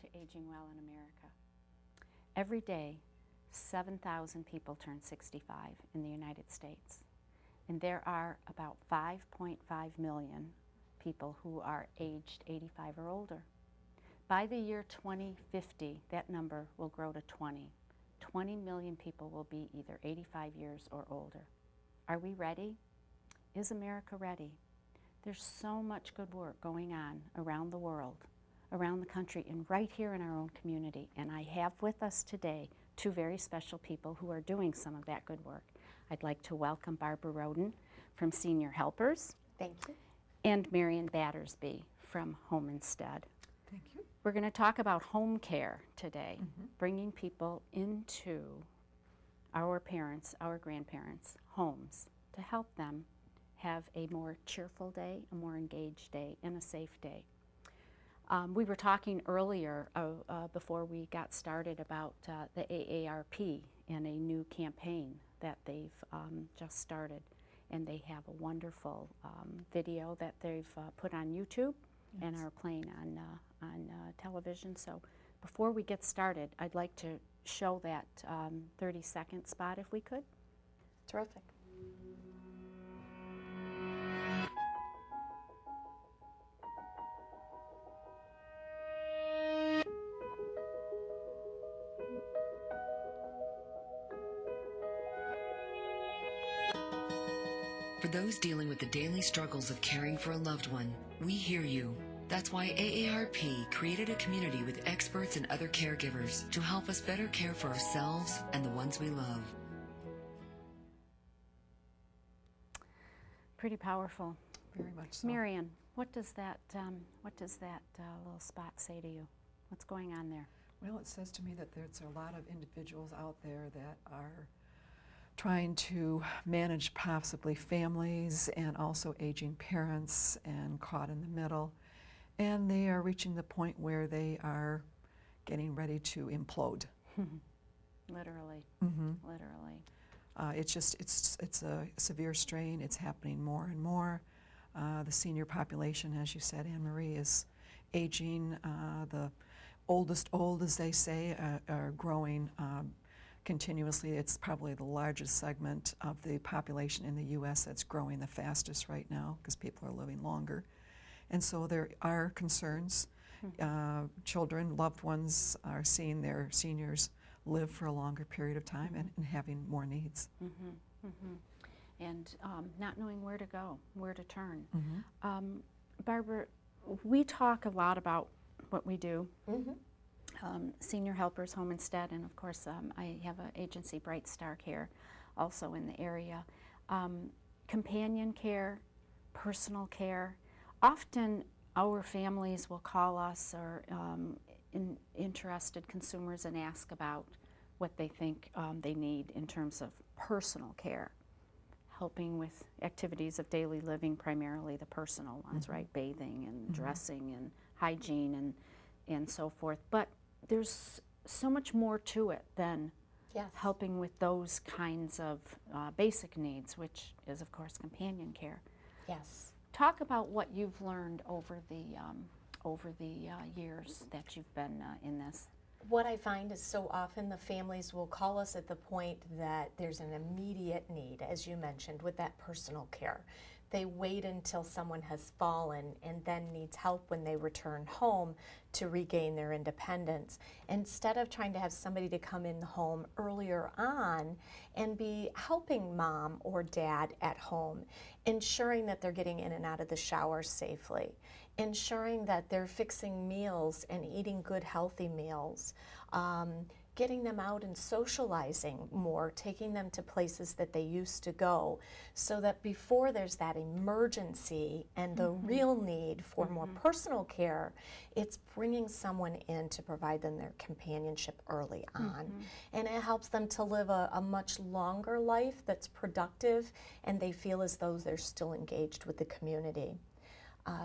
to Aging Well in America. Every day, 7,000 people turn 65 in the United States, and there are about 5.5 million people who are aged 85 or older. By the year 2050, that number will grow to 20. 20 million people will be either 85 years or older. Are we ready? Is America ready? There's so much good work going on around the world, around the country, and right here in our own community. And I have with us today two very special people who are doing some of that good work. I'd like to welcome Barbara Roden from Senior Helpers. Thank you. And Marian Battersby from Home Instead. Thank you. We're going to talk about home care today, bringing people into our parents, our grandparents' homes to help them have a more cheerful day, a more engaged day, and a safe day. We were talking earlier before we got started about the AARP and a new campaign that they've just started. And they have a wonderful video that they've put on YouTube and are playing on television. So before we get started, I'd like to show that 30-second spot if we could. Terrific. For those dealing with the daily struggles of caring for a loved one, we hear you. That's why AARP created a community with experts and other caregivers to help us better care for ourselves and the ones we love. Pretty powerful. Very much so. Marian, what does that little spot say to you? What's going on there? Well, it says to me that there's a lot of individuals out there that are trying to manage possibly families and also aging parents and caught in the middle. And they are reaching the point where they are getting ready to implode. Literally. Literally. It's a severe strain. It's happening more and more. The senior population, as you said, Anne Marie, is aging. The oldest old, as they say, are growing continuously. It's probably the largest segment of the population in the U.S. that's growing the fastest right now because people are living longer. And so there are concerns. Children, loved ones are seeing their seniors live for a longer period of time and having more needs. And not knowing where to go, where to turn. Barbara, we talk a lot about what we do. Senior Helpers, Home Instead, and of course I have an agency, BrightStar Care, also in the area. Companion care, personal care. Often our families will call us or interested consumers and ask about what they think they need in terms of personal care, helping with activities of daily living, primarily the personal ones, right? Bathing and dressing and hygiene and so forth. But there's so much more to it than helping with those kinds of basic needs, which is, of course, companion care. Yes. Talk about what you've learned over the years that you've been in this. What I find is so often the families will call us at the point that there's an immediate need, as you mentioned, with that personal care. They wait until someone has fallen and then needs help when they return home to regain their independence, instead of trying to have somebody to come in the home earlier on and be helping mom or dad at home, ensuring that they're getting in and out of the shower safely, ensuring that they're fixing meals and eating good healthy meals, getting them out and socializing more, taking them to places that they used to go, so that before there's that emergency and the real need for more personal care, it's bringing someone in to provide them their companionship early on. And it helps them to live a much longer life that's productive, and they feel as though they're still engaged with the community.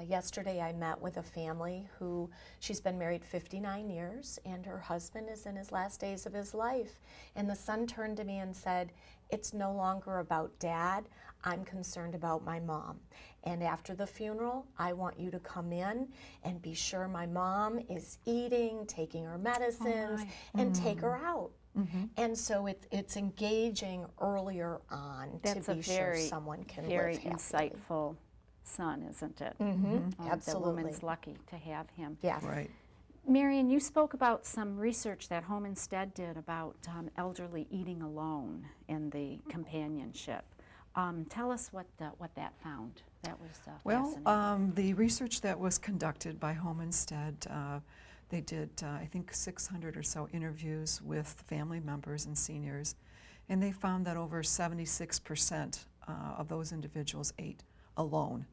Yesterday I met with a family who, she's been married 59 years and her husband is in his last days of his life. And the son turned to me and said, "It's no longer about Dad, I'm concerned about my mom. And after the funeral, I want you to come in and be sure my mom is eating, taking her medicines, and take her out." And so it's engaging earlier on That's to a be sure someone can very live happily. insightful son, isn't it? Absolutely. The woman's lucky to have him. Yes. Right. Marian, you spoke about some research that Home Instead did about elderly eating alone and the companionship. Tell us what that found. That was fascinating. Well, the research that was conducted by Home Instead, they did, I think, 600 or so interviews with family members and seniors, and they found that over 76% of those individuals ate alone.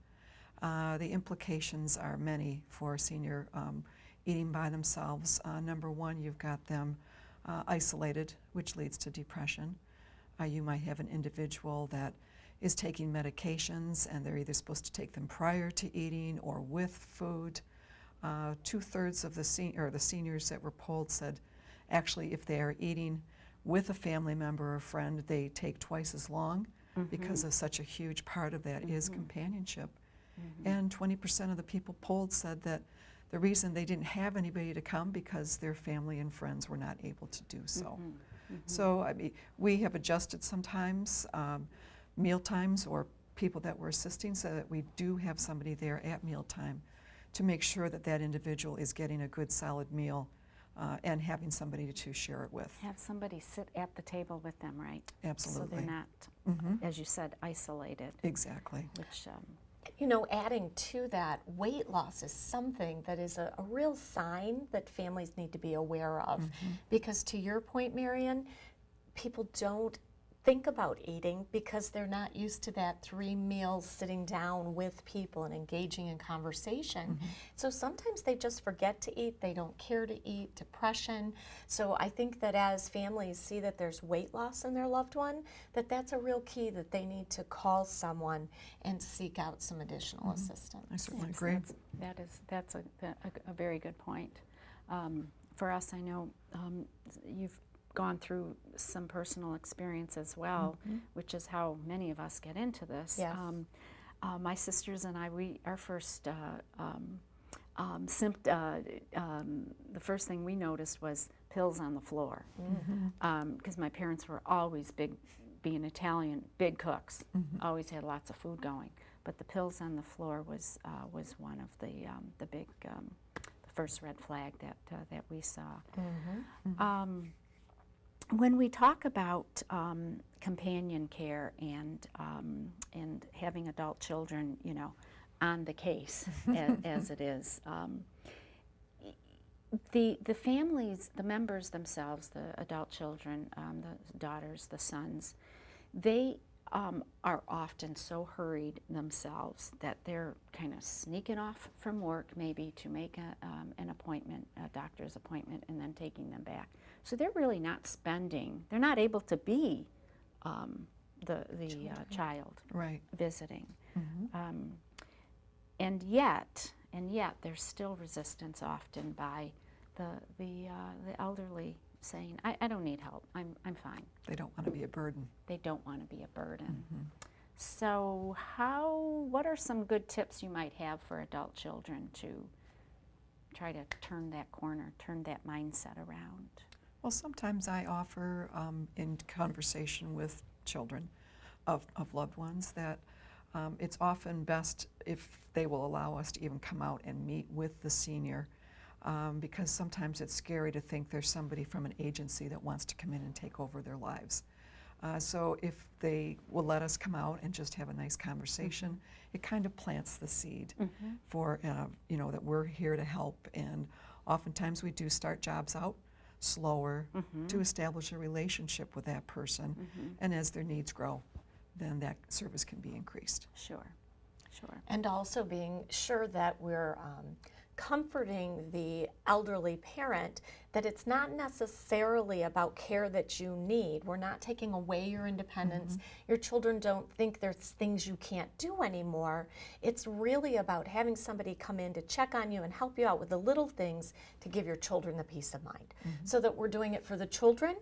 The implications are many for a senior eating by themselves. Number one, you've got them isolated, which leads to depression. You might have an individual that is taking medications and they're either supposed to take them prior to eating or with food. 2/3 of the seniors that were polled said actually if they are eating with a family member or friend, they take twice as long because of such a huge part of that is companionship. And 20% of the people polled said that the reason they didn't have anybody to come because their family and friends were not able to do so. So I mean, we have adjusted sometimes meal times or people that we're assisting so that we do have somebody there at mealtime to make sure that that individual is getting a good solid meal and having somebody to share it with. Have somebody sit at the table with them, right? Absolutely. So they're not, as you said, isolated. Exactly. Which, You know, adding to that, weight loss is something that is a real sign that families need to be aware of. Because to your point, Marian, people don't think about eating because they're not used to that 3 meals sitting down with people and engaging in conversation. So sometimes they just forget to eat, they don't care to eat, depression. So I think that as families see that there's weight loss in their loved one, that's a real key that they need to call someone and seek out some additional assistance. I certainly agree. that's a very good point. For us, I know you've gone through some personal experience as well, which is how many of us get into this. Yes. My sisters and I, our first the first thing we noticed was pills on the floor, because my parents were always being Italian, big cooks, always had lots of food going. But the pills on the floor was one of the big, the first red flag that we saw. When we talk about companion care and having adult children, you know, on the case as it is, the families, the members themselves, the adult children, the daughters, the sons, they are often so hurried themselves that they're kind of sneaking off from work maybe to make an appointment, a doctor's appointment, and then taking them back. So they're really not spending, they're not able to be the child Right. visiting. And yet there's still resistance often by the elderly saying, I don't need help, I'm fine. They don't want to be a burden. They don't want to be a burden. So what are some good tips you might have for adult children to try to turn that corner, turn that mindset around? Well, sometimes I offer in conversation with children of loved ones that it's often best if they will allow us to even come out and meet with the senior, because sometimes it's scary to think there's somebody from an agency that wants to come in and take over their lives. So if they will let us come out and just have a nice conversation, it kind of plants the seed for, you know, that we're here to help. And oftentimes we do start jobs out slower to establish a relationship with that person. And as their needs grow, then that service can be increased. Sure. And also being sure that we're comforting the elderly parent that it's not necessarily about care that you need. We're not taking away your independence. Your children don't think there's things you can't do anymore. It's really about having somebody come in to check on you and help you out with the little things to give your children the peace of mind. So that we're doing it for the children,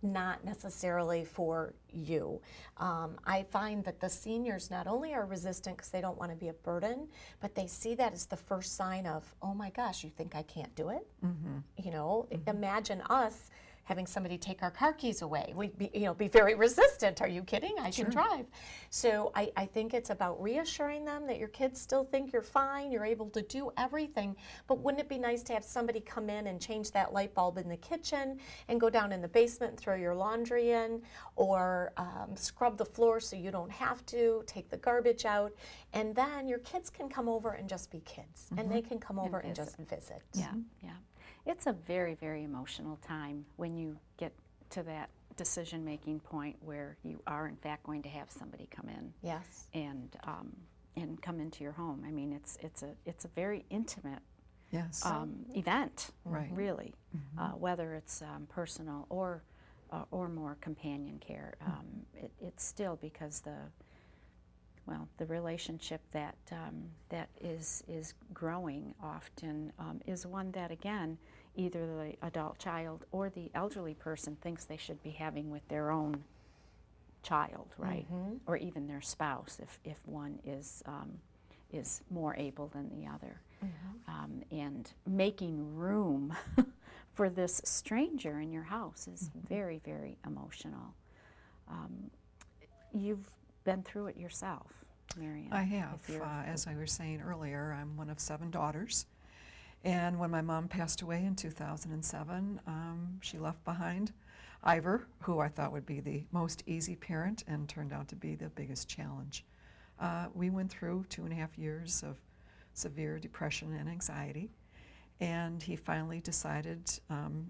not necessarily for you. I find that the seniors not only are resistant because they don't want to be a burden, but they see that as the first sign of, oh my gosh, you think I can't do it? You know, imagine us having somebody take our car keys away. We'd be very resistant. Are you kidding? I can drive. So I think it's about reassuring them that your kids still think you're fine, you're able to do everything, but wouldn't it be nice to have somebody come in and change that light bulb in the kitchen and go down in the basement and throw your laundry in, or scrub the floor so you don't have to, take the garbage out, and then your kids can come over and just be kids, and they can come over and just visit. Yeah, yeah. It's a very, very emotional time when you get to that decision-making point where you are, in fact, going to have somebody come in. Yes. And come into your home. I mean, it's a very intimate Yes. event, Right. really, whether it's personal or more companion care. It's still because the relationship that is growing often is one that, again, either the adult child or the elderly person thinks they should be having with their own child, right? Or even their spouse, if one is more able than the other. And making room for this stranger in your house is very, very emotional. You've been through it yourself, Marian. I have. if you're- As I was saying earlier, I'm one of 7 daughters. And when my mom passed away in 2007, she left behind Ivor, who I thought would be the most easy parent and turned out to be the biggest challenge. We went through 2.5 years of severe depression and anxiety. And he finally decided,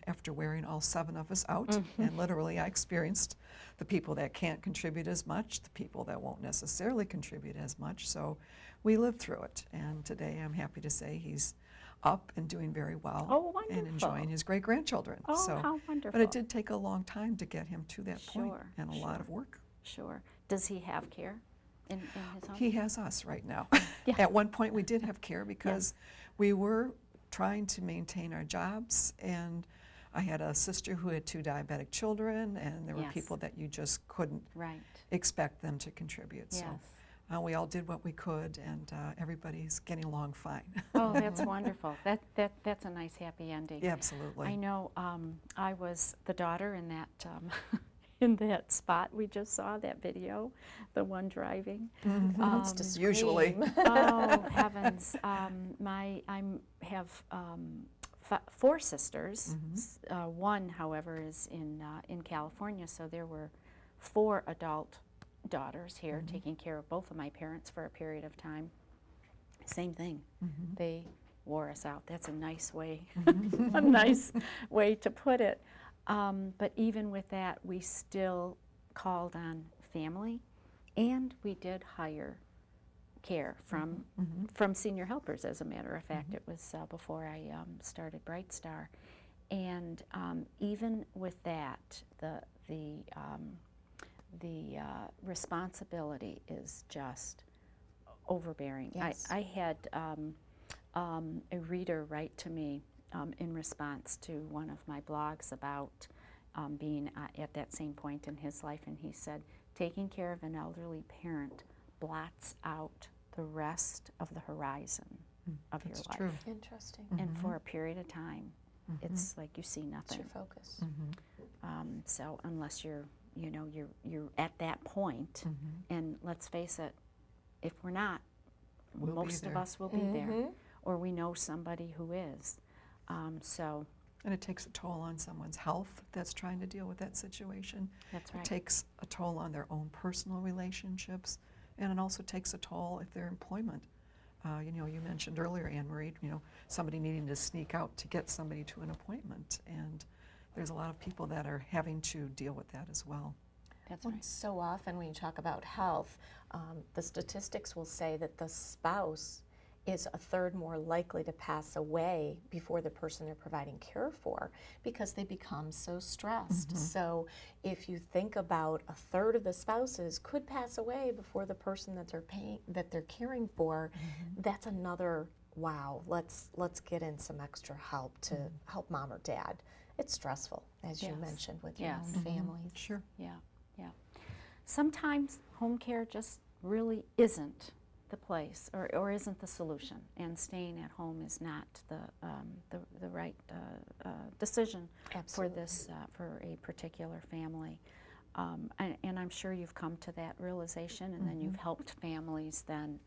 after wearing all 7 of us out, and literally I experienced the people that can't contribute as much, the people that won't necessarily contribute as much. So we lived through it. And today I'm happy to say he's up and doing very well. Oh, wonderful. And enjoying his great-grandchildren. Oh, So, how wonderful. but it did take a long time to get him to that point, Sure, and a lot sure. of work. Sure. Does he have care in his home? He has us right now. Yeah. At one point we did have care because we were trying to maintain our jobs, and I had a sister who had 2 diabetic children, and there were Yes. people that you just couldn't Right. expect them to contribute. Yes. So we all did what we could, and everybody's getting along fine. Oh, that's wonderful. That's a nice happy ending. Yeah, absolutely. I know I was the daughter in that in that spot we just saw, that video, the one driving. Wants to scream. Usually. Oh heavens! I have 4 sisters. One, however, is in California. So there were 4 adult daughters here taking care of both of my parents for a period of time. Same thing. They wore us out. That's a nice way, a nice way to put it. But even with that, we still called on family, and we did hire care from senior helpers. As a matter of fact, it was before I started BrightStar, and even with that, the responsibility is just overbearing. Yes. I had a reader write to me in response to one of my blogs about being at that same point in his life, and he said, taking care of an elderly parent blots out the rest of the horizon of your That's life. true. Interesting. And for a period of time, it's like you see What's nothing. your focus? So unless you're at that point, and let's face it, if we're not, We'll be most of there. us will be there, or we know somebody who is. So And it takes a toll on someone's health that's trying to deal with that situation. that's It right. takes a toll on their own personal relationships, and it also takes a toll if their employment. You mentioned earlier, Anne Marie, somebody needing to sneak out to get somebody to an appointment, and there's a lot of people that are having to deal with that as well. That's Well, right. so often when you talk about health, the statistics will say that the spouse is a third more likely to pass away before the person they're providing care for because they become so stressed. So if you think about a third of the spouses could pass away before the person that they're caring for, that's another wow, let's get in some extra help to help mom or dad. It's stressful, as you mentioned, with your own families. Sure. Yeah, yeah. Sometimes home care just really isn't the place or isn't the solution, and staying at home is not the right decision for this for a particular family. And I'm sure you've come to that realization, and then you've helped families then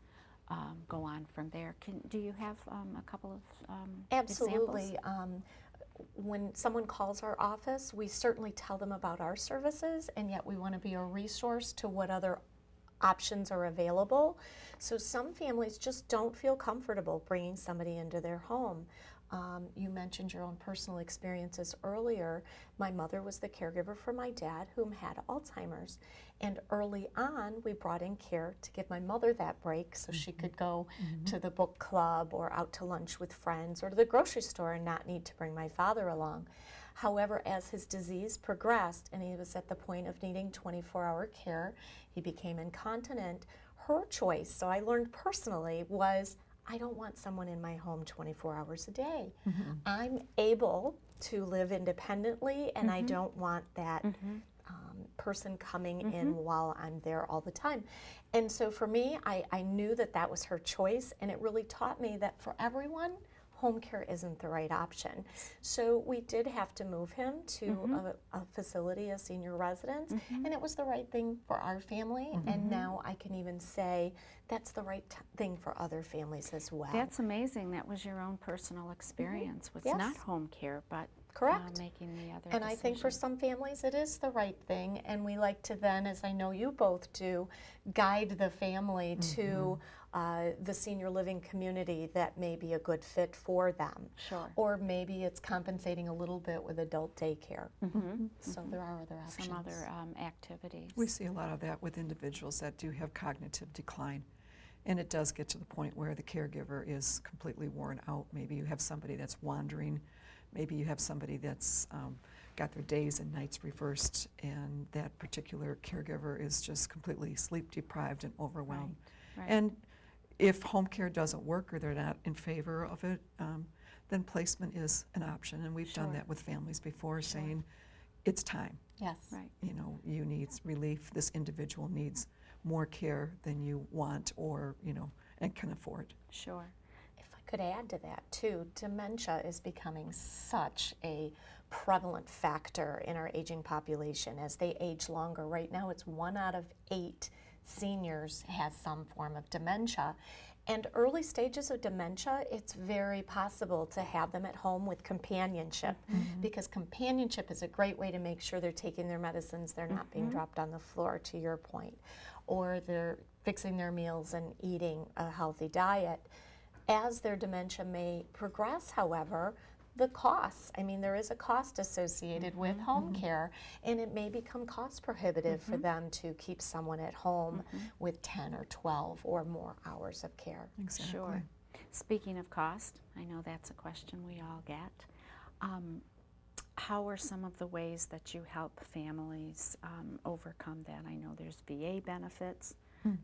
go on from there. Do you have a couple of Absolutely. examples? When someone calls our office, we certainly tell them about our services, and yet we want to be a resource to what other options are available. So some families just don't feel comfortable bringing somebody into their home. You mentioned your own personal experiences earlier. My mother was the caregiver for my dad, whom had Alzheimer's. And early on, we brought in care to give my mother that break so she could go to the book club or out to lunch with friends or to the grocery store and not need to bring my father along. However, as his disease progressed and he was at the point of needing 24-hour care, he became incontinent. Her choice, so I learned personally, was I don't want someone in my home 24 hours a day. I'm able to live independently, and I don't want that person coming in while I'm there all the time. And so for me, I knew that that was her choice, and it really taught me that for everyone, home care isn't the right option. So we did have to move him to a facility, a senior residence, and it was the right thing for our family. And now I can even say that's the right thing for other families as well. That's amazing. That was your own personal experience with Yes. not home care, but Correct. making the other And I think for decision. some families it is the right thing, and we like to then, as I know you both do, guide the family to the senior living community that may be a good fit for them. Sure. Or maybe it's compensating a little bit with adult daycare. So there are other options. Some other activities. We see a lot of that with individuals that do have cognitive decline. And it does get to the point where the caregiver is completely worn out. Maybe you have somebody that's wandering. Maybe you have somebody that's got their days and nights reversed, and that particular caregiver is just completely sleep deprived and overwhelmed. Right. And if home care doesn't work or they're not in favor of it, then placement is an option. And we've done Sure. that with families before, saying it's time. Yes. Right. You know, you need relief. This individual needs more care than you want or, you know, and can afford. Sure. If I could add to that too, dementia is becoming such a prevalent factor in our aging population as they age longer. Right now it's 1 out of 8 seniors has some form of dementia. And early stages of dementia, it's very possible to have them at home with companionship because companionship is a great way to make sure they're taking their medicines, they're not being dropped on the floor, to your point, or they're fixing their meals and eating a healthy diet. As their dementia may progress, however, the costs, I mean, there is a cost associated with home care, and it may become cost prohibitive for them to keep someone at home with 10 or 12 or more hours of care. Exactly. Sure. Speaking of cost, I know that's a question we all get. How are some of the ways that you help families overcome that? I know there's VA benefits,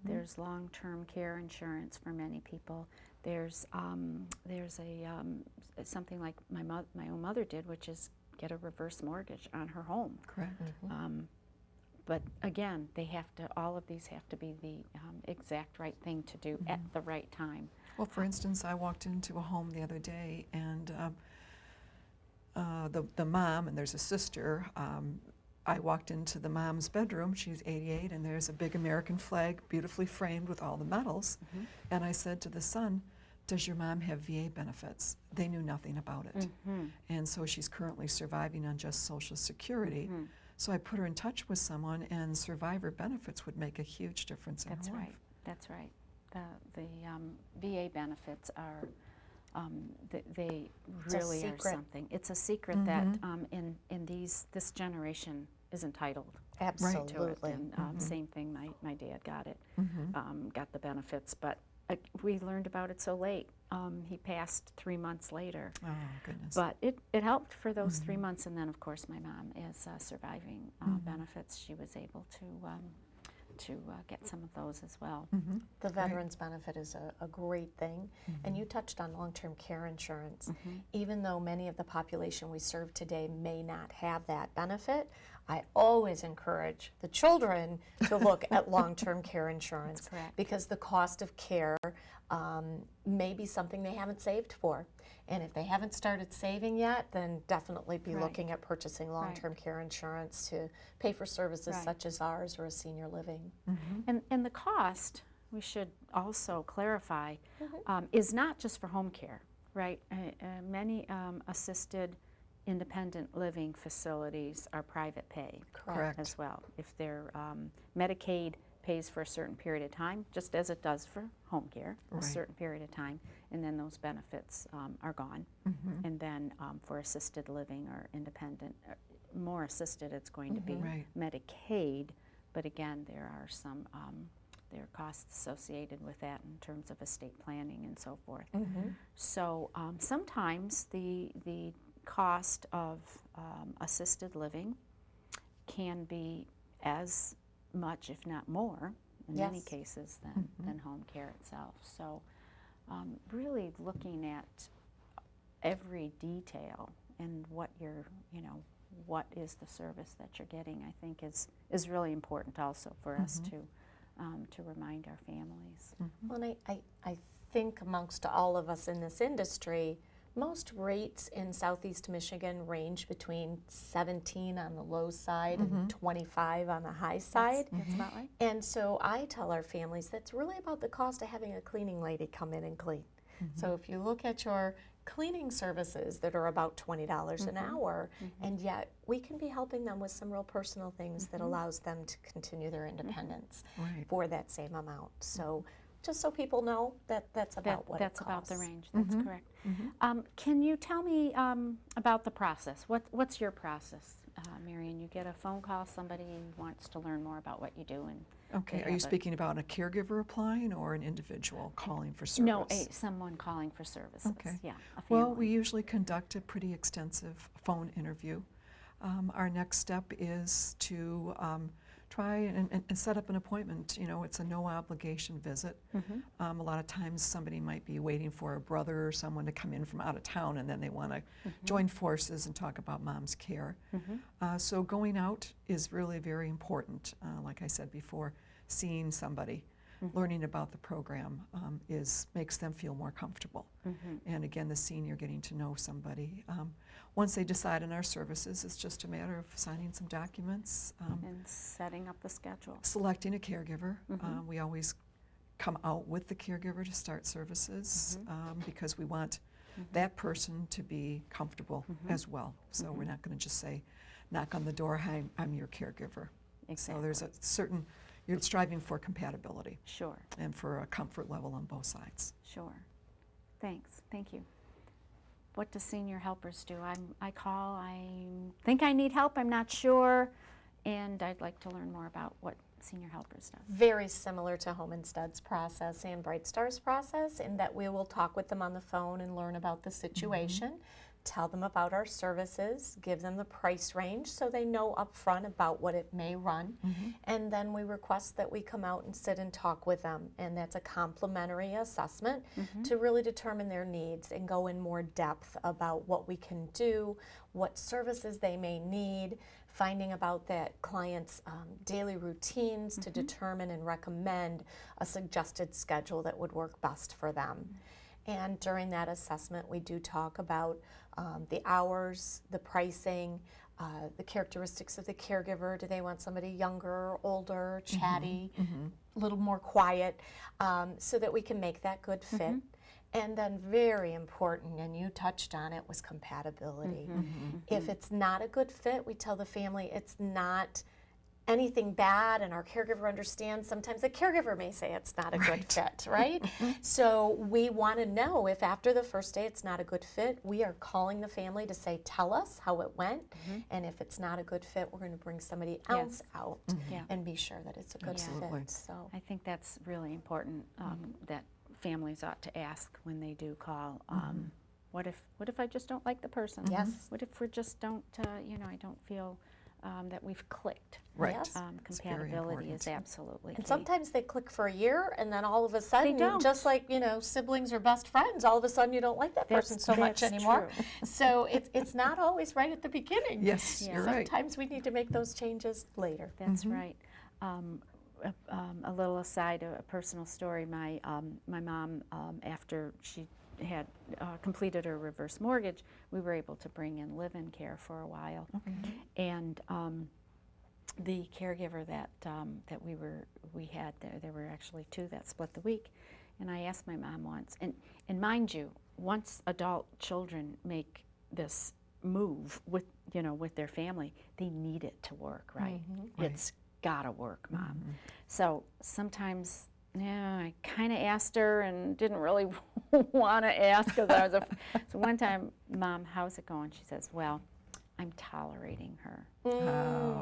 there's long-term care insurance for many people. There's something like my own mother did, which is get a reverse mortgage on her home. Correct. But again, all of these have to be the exact right thing to do at the right time. Well, for instance, I walked into a home the other day, and the mom, and there's a sister, I walked into the mom's bedroom, she's 88, and there's a big American flag beautifully framed with all the medals. And I said to the son, does your mom have VA benefits? They knew nothing about it. And so she's currently surviving on just Social Security. So I put her in touch with someone, and survivor benefits would make a huge difference in That's her right. life. That's right. The VA benefits are, they It's a really are secret. something. It's a secret that in this generation is entitled to it. Absolutely. And same thing, my dad got it, got the benefits, but we learned about it so late. He passed 3 months later. Oh, goodness. But it helped for those 3 months, and then of course my mom is surviving benefits. She was able to get some of those as well. The veterans benefit is a great thing. And you touched on long-term care insurance. Even though many of the population we serve today may not have that benefit, I always encourage the children to look at long-term care insurance. That's correct. Because the cost of care may be something they haven't saved for. And if they haven't started saving yet, then definitely be Right. looking at purchasing long-term care insurance to pay for services Right. such as ours or a senior living. And the cost, we should also clarify, is not just for home care, right? Many assisted independent living facilities are private pay Correct. as well. If they're Medicaid pays for a certain period of time, just as it does for home care, a Right. certain period of time, and then those benefits are gone. And then for assisted living or independent, more assisted, it's going to be Right. Medicaid, but again, there are some there are costs associated with that in terms of estate planning and so forth. So sometimes the cost of assisted living can be as much, if not more, in many Yes. cases than home care itself. So really looking at every detail and what you're, what is the service that you're getting, I think is really important also for us to remind our families. Well, and I think amongst all of us in this industry, most rates in Southeast Michigan range between 17 on the low side and 25 on the high side. That's about right. And so I tell our families that's really about the cost of having a cleaning lady come in and clean. So if you look at your cleaning services that are about $20 an hour, and yet we can be helping them with some real personal things that allows them to continue their independence Right. for that same amount. So just so people know that that's about what That's it about costs. the range. That's correct. Can you tell me about the process? What's your process, Marian? You get a phone call, somebody wants to learn more about what you do, and Okay, they are you have a- speaking about a caregiver applying or an individual calling for service? No, someone calling for services. Okay. Yeah, a family. Well, we usually conduct a pretty extensive phone interview. Our next step is to try and set up an appointment. It's a no obligation visit. A lot of times somebody might be waiting for a brother or someone to come in from out of town, and then they want to join forces and talk about mom's care. So going out is really very important. Like I said before, seeing somebody, learning about the program makes them feel more comfortable. And again, the senior getting to know somebody. Once they decide on our services, it's just a matter of signing some documents, and setting up the schedule. selecting a caregiver. We always come out with the caregiver to start services because we want that person to be comfortable as well. So we're not going to just say, knock on the door, hi, I'm your caregiver. So there's a certain, you're striving for compatibility Sure, and for a comfort level on both sides. sure. Thanks. Thank you. What do senior helpers do? I call, I think I need help, I'm not sure, and I'd like to learn more about what senior helpers does. Very similar to Home Instead's process and BrightStar's process in that we will talk with them on the phone and learn about the situation, tell them about our services, give them the price range so they know up front about what it may run, and then we request that we come out and sit and talk with them, and that's a complimentary assessment to really determine their needs and go in more depth about what we can do, what services they may need, finding about that client's daily routines to determine and recommend a suggested schedule that would work best for them. And during that assessment, we do talk about the hours, the pricing, the characteristics of the caregiver. Do they want somebody younger, older, chatty, a little more quiet, so that we can make that good fit. And then very important, and you touched on it, was compatibility. If it's not a good fit, we tell the family it's not anything bad, and our caregiver understands. Sometimes the caregiver may say it's not a good fit, right? So we want to know if after the first day it's not a good fit, we are calling the family to say, tell us how it went, and if it's not a good fit, we're going to bring somebody else out and be sure that it's a good Absolutely. fit. So I think that's really important, that families ought to ask when they do call. What if I just don't like the person? Yes. What if we just don't, I don't feel that we've clicked? Right. Yes. It's very Compatibility important. is absolutely And key. sometimes they click for a year, and then all of a sudden, don't. just like siblings or best friends, all of a sudden you don't like that person so much that's anymore. true. So it's not always right at the beginning. Yes, Yeah. you're right. Sometimes we need to make those changes later. That's right. A little aside, a personal story. My mom, after she had completed her reverse mortgage, we were able to bring in live-in care for a while, and the caregiver that we had there were actually two that split the week, and I asked my mom once, and mind you, once adult children make this move with their family, they need it to work, right? It's gotta work, Mom. So sometimes, I kind of asked her and didn't really want to ask because I was so one time, Mom, how's it going? She says, well, I'm tolerating her.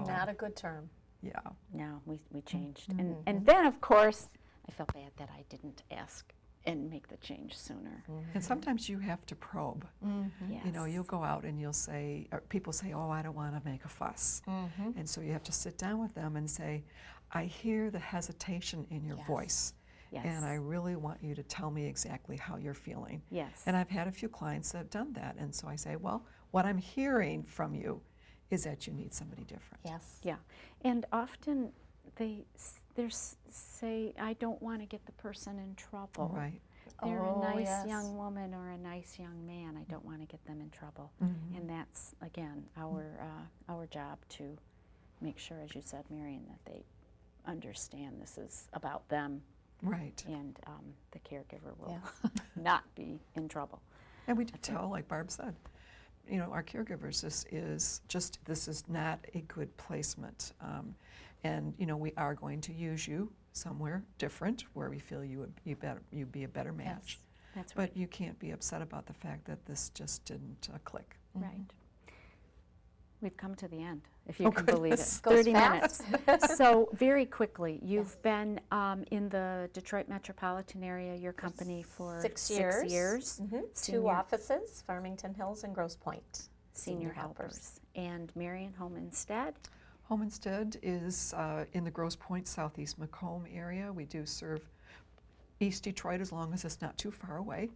Not a good term. Yeah. No, we changed. And then, of course, I felt bad that I didn't ask and make the change sooner. And sometimes you have to probe. Yes. You'll go out and you'll say, or people say, oh, I don't want to make a fuss. And so you have to sit down with them and say, I hear the hesitation in your voice. Yes. And I really want you to tell me exactly how you're feeling. Yes. And I've had a few clients that have done that. And so I say, well, what I'm hearing from you is that you need somebody different. Yes. Yeah. And often they say, I don't want to get the person in trouble. Right. They're Oh, a nice yes. young woman or a nice young man. I don't want to get them in trouble. And that's, again, our job to make sure, as you said, Marian, that they understand this is about them, Right. and the caregiver will not be in trouble. And we do tell, like Barb said, our caregivers, this is not a good placement. And, we are going to use you somewhere different where we feel you'd be a better match. That's right. But you can't be upset about the fact that this just didn't click. Right. We've come to the end, if you can believe it. goodness. Goes 30 fast. minutes. So very quickly, you've been in the Detroit metropolitan area, your company, for 6 years. 6 years. Two Senior- offices, Farmington Hills and Grosse Pointe. Senior helpers. And Marian Home Instead. Homestead is in the Grosse Pointe, Southeast Macomb area. We do serve East Detroit as long as it's not too far away.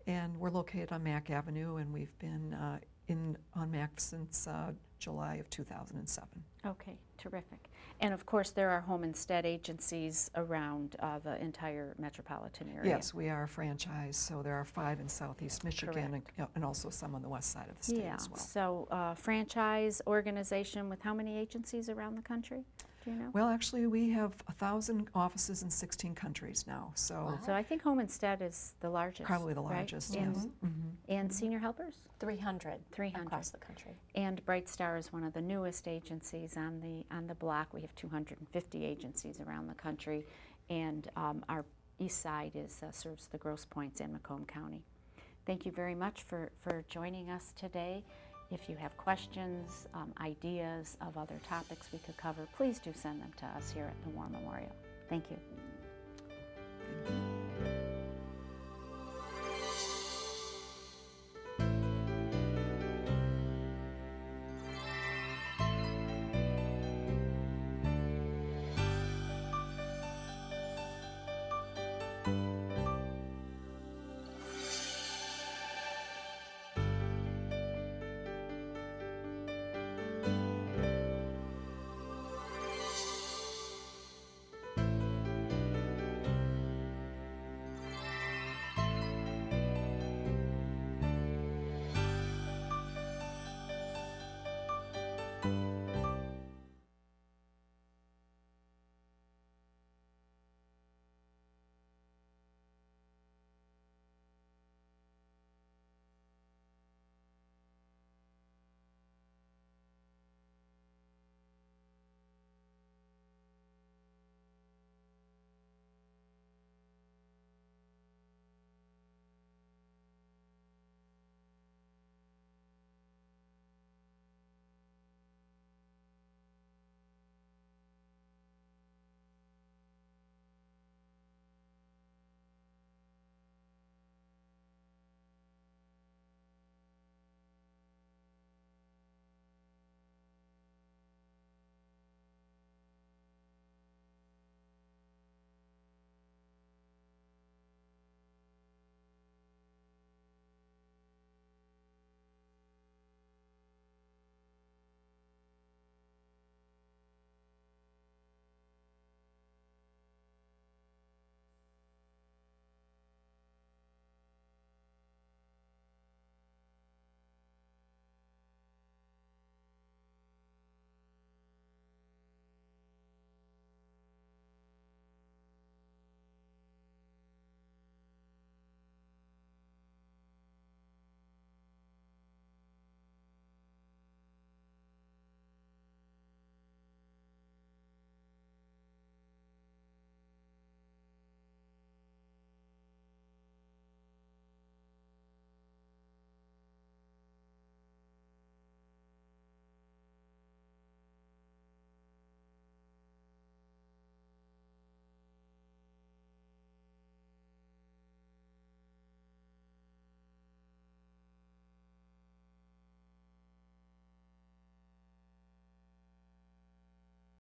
And we're located on Mack Avenue, and we've been on Mack since July of 2007. Okay, terrific. And of course, there are home instead agencies around the entire metropolitan area. Yes, we are a franchise, so there are 5 in Southeast Michigan and also some on the west side of the state as well. So franchise organization with how many agencies around the country? Do you know? Well, actually, we have 1,000 offices in 16 countries now, so So I think Home Instead is the largest. probably the right? largest, And, yes. and senior helpers? 300 300. across the country. And BrightStar is one of the newest agencies on the block. We have 250 agencies around the country, and our east side serves the Grosse Pointes and Macomb County. Thank you very much for joining us today. If you have questions, ideas of other topics we could cover, please do send them to us here at the War Memorial. Thank you. Thank you.